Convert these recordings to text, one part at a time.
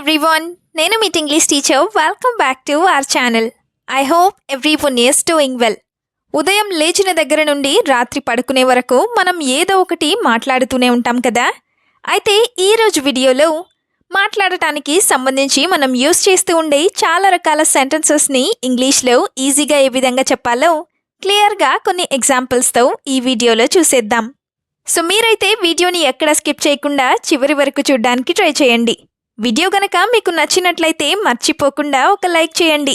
everyone, నేను మీ English teacher. Welcome back to our channel. I hope everyone is doing well. ఉదయం లేచిన దగ్గర నుండి రాత్రి పడుకునే వరకు మనం ఏదో ఒకటి మాట్లాడుతూనే ఉంటాం కదా. అయితే ఈరోజు వీడియోలో మాట్లాడటానికి సంబంధించి మనం యూస్ చేస్తూ ఉండే చాలా రకాల సెంటెన్సెస్ని ఇంగ్లీష్లో ఈజీగా ఏ విధంగా చెప్పాలో క్లియర్గా కొన్ని ఎగ్జాంపుల్స్తో ఈ వీడియోలో చూసేద్దాం. సో మీరైతే వీడియోని ఎక్కడ స్కిప్ చేయకుండా చివరి వరకు చూడడానికి ట్రై చేయండి. వీడియో గనక మీకు నచ్చినట్లయితే మర్చిపోకుండా ఒక లైక్ చేయండి.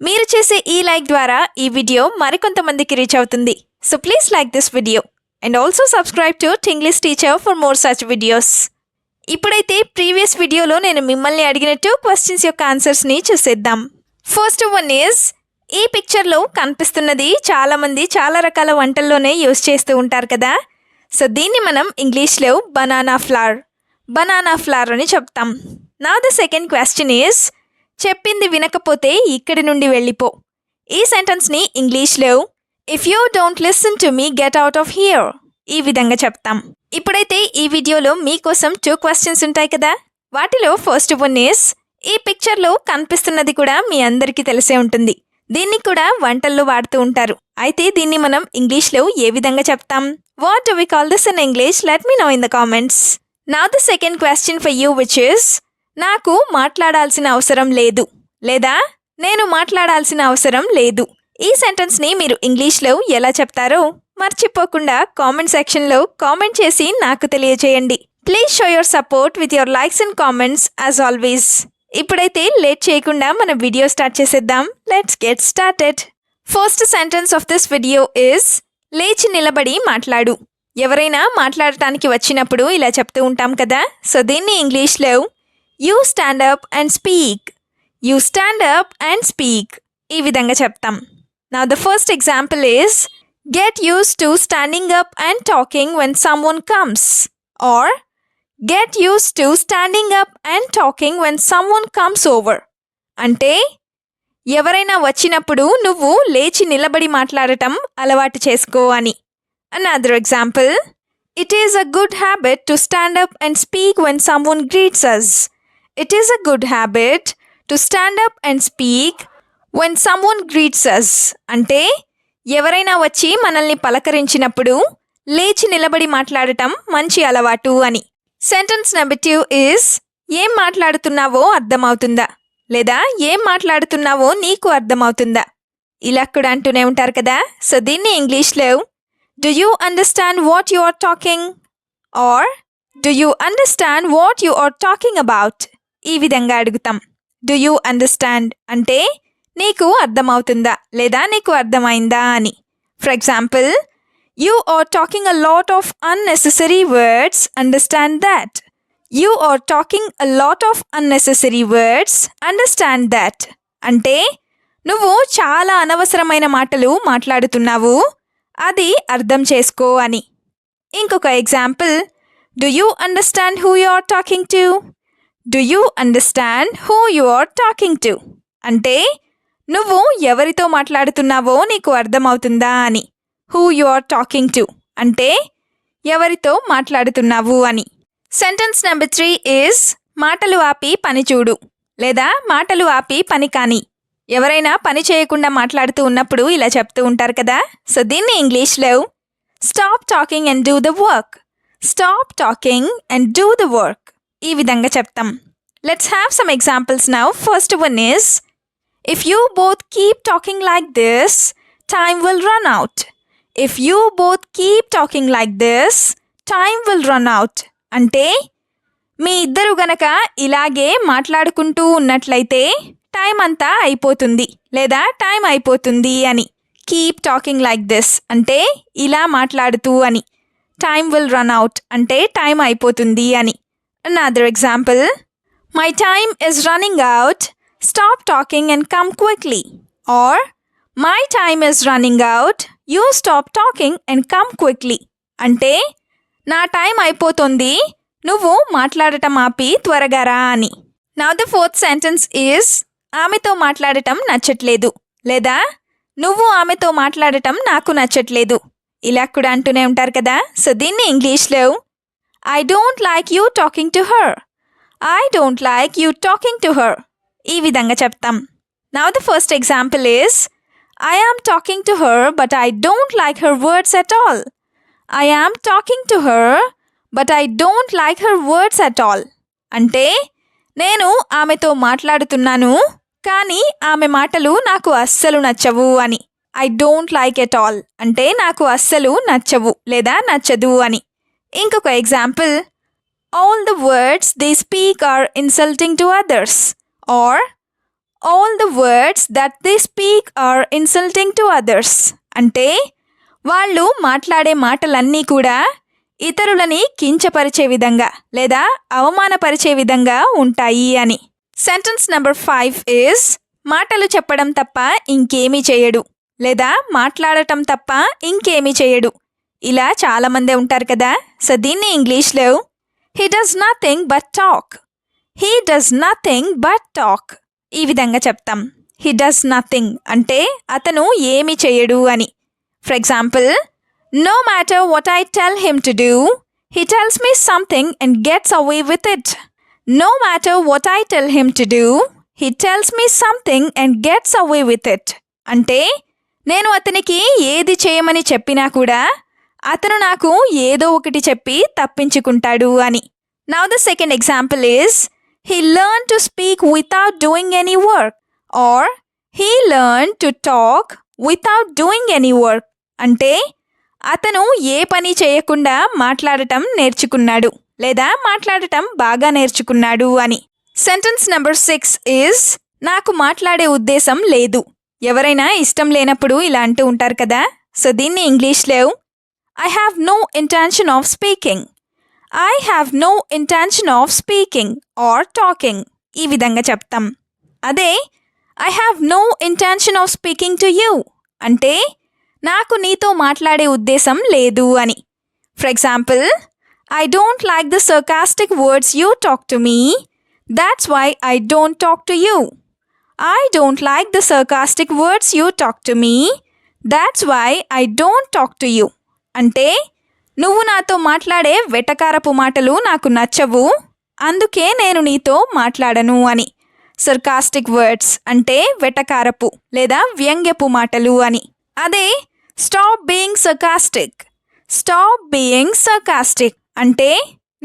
మీరు చేసే ఈ లైక్ ద్వారా ఈ వీడియో మరికొంతమందికి రీచ్ అవుతుంది. So please like this video and also subscribe to English teacher for more such videos. ఇప్పుడైతే ప్రీవియస్ వీడియోలో నేను మిమ్మల్ని అడిగినట్టు క్వశ్చన్స్ యొక్క ఆన్సర్స్ని చూసేద్దాం. ఫస్ట్ వన్ ఈజ్, ఈ పిక్చర్లో కనిపిస్తున్నది చాలామంది చాలా రకాల వంటల్లోనే యూస్ చేస్తూ ఉంటారు కదా. సో దీన్ని మనం ఇంగ్లీష్లో బనానా ఫ్లవర్ అని చెప్తాం. నా ద సెకండ్ క్వశ్చన్ ఈజ్, చెప్పింది వినకపోతే ఇక్కడి నుండి వెళ్ళిపో. ఈ సెంటెన్స్ని ఇంగ్లీష్లో if you don't listen to me get out of here ఈ విధంగా చెప్తాం. ఇప్పుడైతే ఈ వీడియోలో మీకోసం 2 క్వశ్చన్స్ ఉంటాయి కదా. వాటిలో ఫస్ట్ వన్ ఈజ్, ఈ పిక్చర్లో కనిపిస్తున్నది కూడా మీ అందరికీ తెలిసే ఉంటుంది. దీన్ని కూడా వంటల్లో వాడుతూ ఉంటారు. అయితే దీన్ని మనం ఇంగ్లీష్లో ఏ విధంగా చెప్తాం? What do we call this in English? Let me know in the comments. Now the second question for you which is, నాకు మాట్లాడాల్సిన అవసరం లేదు లేదా నేను మాట్లాడాల్సిన అవసరం లేదు. ఈ సెంటెన్స్ని మీరు ఇంగ్లీష్లో ఎలా చెప్తారో మర్చిపోకుండా కామెంట్ సెక్షన్లో కామెంట్ చేసి నాకు తెలియజేయండి. Please show your support with your likes and comments as always. ఇప్పుడైతే లేట్ చేయకుండా మన వీడియో స్టార్ట్ చేసేద్దాం. Let's get started. First sentence of this video is, లేచి నిలబడి మాట్లాడు. ఎవరైనా మాట్లాడటానికి వచ్చినప్పుడు ఇలా చెప్తూ ఉంటాం కదా. సో దీన్ని ఇంగ్లీష్లో you stand up and speak ఈ విధంగా చెప్తాం. Now the first example is, get used to standing up and talking when someone comes, or get used to standing up and talking when someone comes over. అంటే ఎవరైనా వచ్చినప్పుడు నువ్వు లేచి నిలబడి మాట్లాడటం అలవాటు చేసుకో అని. Another example, it is a good habit to stand up and speak when someone greets us. It is a good habit to stand up and speak when someone greets us. అంటే ఎవరైనా వచ్చి మనల్ని పలకరించినప్పుడు లేచి నిలబడి మాట్లాడటం మంచి అలవాటు అని. సెంటెన్స్ నెంబర్ 2 is, ఏం మాట్లాడుతున్నావో అర్థమవుతుందా లేదా ఏం మాట్లాడుతున్నావో నీకు అర్థమవుతుందా ఇలా కూడా అంటూనే ఉంటారు కదా. సో దీన్ని ఇంగ్లీష్లో do you understand what you are talking, or do you understand what you are talking about ఈ విధంగా అడుగుతాం. do you understand అంటే నీకు అర్థమవుతుందా లేదా నీకు అర్థమైందా అని. For example, you are talking a lot of unnecessary words, understand that. you are talking a lot of unnecessary words, understand that. అంటే నువ్వు చాలా అనవసరమైన మాటలు మాట్లాడుతున్నావు, అది అర్థం చేసుకో అని. ఇంకొక example, do you understand who you are talking to do you understand who you are talking to అంటే నువ్వు ఎవరితో మాట్లాడుతున్నావో నీకు అర్థమవుతుందా అని. Who you are talking to అంటే ఎవరితో మాట్లాడుతున్నావు అని. సెంటెన్స్ నెంబర్ 3 ఈజ్, మాటలు ఆపి పని చూడు లేదా మాటలు ఆపి పని కాని. ఎవరైనా పని చేయకుండా మాట్లాడుతూ ఉన్నప్పుడు ఇలా చెప్తూ ఉంటారు కదా. సో దీన్ని ఇంగ్లీష్లో stop talking and do the work ఈ విధంగా చెప్తాం. Let's have some examples now. First one is, if you both keep talking like this time will run out. అంటే మీ ఇద్దరు గనక ఇలాగే మాట్లాడుకుంటూ ఉన్నట్లయితే టైం అంతా అయిపోతుంది లేదా టైం అయిపోతుంది అని. కీప్ టాకింగ్ లైక్ దిస్ అంటే ఇలా మాట్లాడుతూ అని. టైమ్ విల్ రన్ అవుట్ అంటే టైం అయిపోతుంది అని. Another example, my time is running out, stop talking and come quickly, or my time is running out, you stop talking and come quickly. అంటే నా time అయిపోతుంది, నువ్వు మాట్లాడటం ఆపి త్వరగా రా అని. Now the fourth sentence is, ఆమెతో మాట్లాడటం నచ్చట్లేదు లేదా నువ్వు ఆమెతో మాట్లాడటం నాకు నచ్చట్లేదు ఇలా కూడా అంటూనే ఉంటారు కదా. సో దీన్ని ఇంగ్లీష్లో I don't like you talking to her, I don't like you talking to her. ఈ విధంగా చెప్తాం. Now the first example is I am talking to her but I don't like her words at all. I am talking to her but I don't like her words at all. అంటే నేను ఆమెతో మాట్లాడుతున్నాను కానీ ఆమె మాటలు నాకు అస్సలు నచ్చవు అని. I don't like at all అంటే నాకు అస్సలు నచ్చవు లేదా నచ్చదు అని. ఇంకొక example all the words they speak are insulting to others or all the words that they speak are insulting to others అంటే వాళ్ళు మాట్లాడే మాటలన్నీ కూడా ఇతరులని కించపరిచే విధంగా లేదా అవమానపరిచే విధంగా ఉంటాయి అని. సెంటెన్స్ నెంబర్ 5 ఈజ్ మాటలు చెప్పడం తప్ప ఇంకేమీ చేయడు లేదా మాట్లాడటం తప్ప ఇంకేమీ చేయడు. ఇలా చాలామందే ఉంటారు కదా. సో దీన్ని ఇంగ్లీష్లో he does nothing but talk. He does nothing but talk. ఈ విధంగా చెప్తాం. he does nothing అంటే అతను ఏమి చేయడు అని. For example no matter what I tell him to do, he tells me something and gets away with it. No matter what I tell him to do, he tells me something and gets away with it. అంటే నేను అతనికి ఏది చేయమని చెప్పినా కూడా అతను నాకు ఏదో ఒకటి చెప్పి తప్పించుకుంటాడు అని. Now the second example is he learned to speak without doing any work or he learned to talk without doing any work. అంటే అతను ఏ పని చేయకుండా మాట్లాడటం నేర్చుకున్నాడు లేదా మాట్లాడటం బాగా నేర్చుకున్నాడు అని. సెంటెన్స్ నెంబర్ 6 ఈజ్ నాకు మాట్లాడే ఉద్దేశం లేదు. ఎవరైనా ఇష్టం లేనప్పుడు ఇలా అంటూ ఉంటారు కదా. సో దీన్ని ఇంగ్లీష్లో I have no intention of speaking. I have no intention of speaking or talking. ఈ విధంగా చెప్తాం. అదే I have no intention of speaking to you అంటే నాకు నీతో మాట్లాడే ఉద్దేశం లేదు అని. For example I don't like the sarcastic words you talk to me. That's why I don't talk to you. I don't like the sarcastic words you talk to me. That's why I don't talk to you. అంటే నువ్వు నాతో మాట్లాడే వెటకారపు మాటలు నాకు నచ్చవు అందుకే నేను నీతో మాట్లాడను అని. సర్కాస్టిక్ వర్డ్స్ అంటే వెటకారపు లేదా వ్యంగ్యపు మాటలు అని. అదే stop being sarcastic. Stop being sarcastic అంటే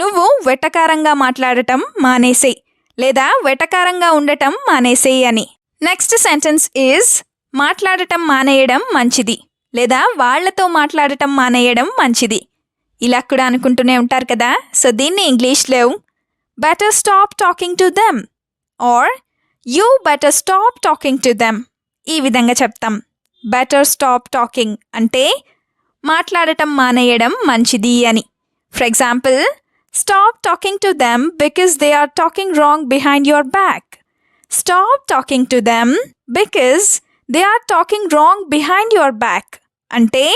నువ్వు వెటకారంగా మాట్లాడటం మానేసే లేదా వెటకారంగా ఉండటం మానేసే అని. నెక్స్ట్ సెంటెన్స్ ఈజ్ మాట్లాడటం మానేయడం మంచిది లేదా వాళ్లతో మాట్లాడటం మానేయడం మంచిది. ఇలా కూడా అనుకుంటూనే ఉంటారు కదా. సో దీన్ని ఇంగ్లీష్లో better stop talking to them or you better stop talking to them ఈ విధంగా చెప్తాం. బెటర్ స్టాప్ టాకింగ్ అంటే మాట్లాడటం మానేయడం మంచిది అని. For example stop talking to them because they are talking wrong behind your back. Stop talking to them because they are talking wrong behind your back అంటే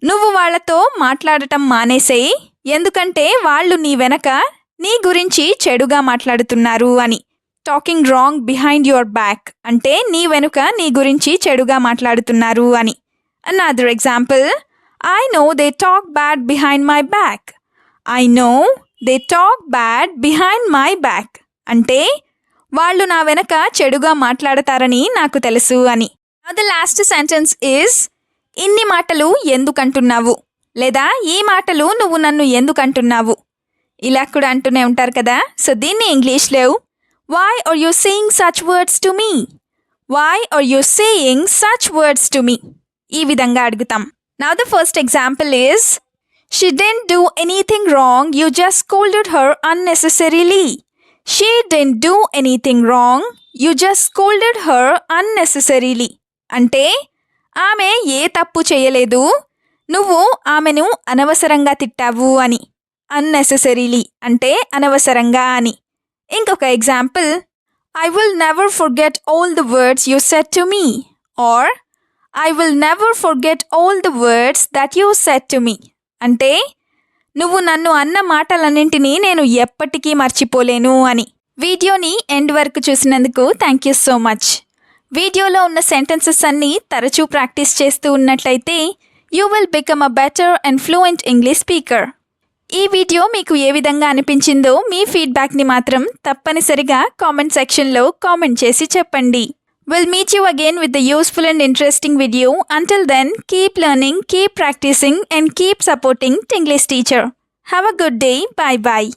నువ్వు వాళ్లతో మాట్లాడటం మానేసేయి ఎందుకంటే వాళ్ళు నీ వెనక నీ గురించి చెడుగా మాట్లాడుతున్నారు అని. Talking wrong behind your back అంటే నీ వెనుక నీ గురించి చెడుగా మాట్లాడుతున్నారు అని. Another example I know they talk bad behind my back. I know they talk bad behind my back అంటే వాళ్ళు నా వెనక చెడుగా మాట్లాడతారని నాకు తెలుసు అని. The last sentence is ఇన్ని మాటలు ఎందుకంటున్నావు లేదా ఈ మాటలు నువ్వు నన్ను ఎందుకంటున్నావు ఇలా కూడా అంటూనే ఉంటారు కదా. సో దీన్ని ఇంగ్లీష్లో why are you saying such words to me? Why are you saying such words to me? ఈ విధంగా అడుగుతాం. Now the first example is she didn't do anything wrong, you just scolded her unnecessarily. She didn't do anything wrong, you just scolded her unnecessarily. అంటే ఆమె ఏ తప్పు చేయలేదు నువ్వు ఆమెను అనవసరంగా తిట్టావు అని. unnecessarily అంటే అనవసరంగా అని. ఇంకొక example I will never forget all the words you said to me or I will never forget all the words that you said to me అంటే నువ్వు నన్ను అన్న మాటలన్నింటినీ నేను ఎప్పటికీ మర్చిపోలేను అని. వీడియోని ఎండ్ వరకు చూసినందుకు థ్యాంక్ యూ సో మచ్. వీడియోలో ఉన్న సెంటెన్సెస్ అన్నీ తరచూ ప్రాక్టీస్ చేస్తూ ఉన్నట్లయితే you will become a better and fluent English speaker. ఈ వీడియో మీకు ఏ విధంగా అనిపించిందో మీ ఫీడ్బ్యాక్ని మాత్రం తప్పనిసరిగా కామెంట్ సెక్షన్లో కామెంట్ చేసి చెప్పండి. We'll meet you again with a useful and interesting video. Until then, keep learning, keep practicing and keep supporting Tinglish Teacher. Have a good day. Bye bye.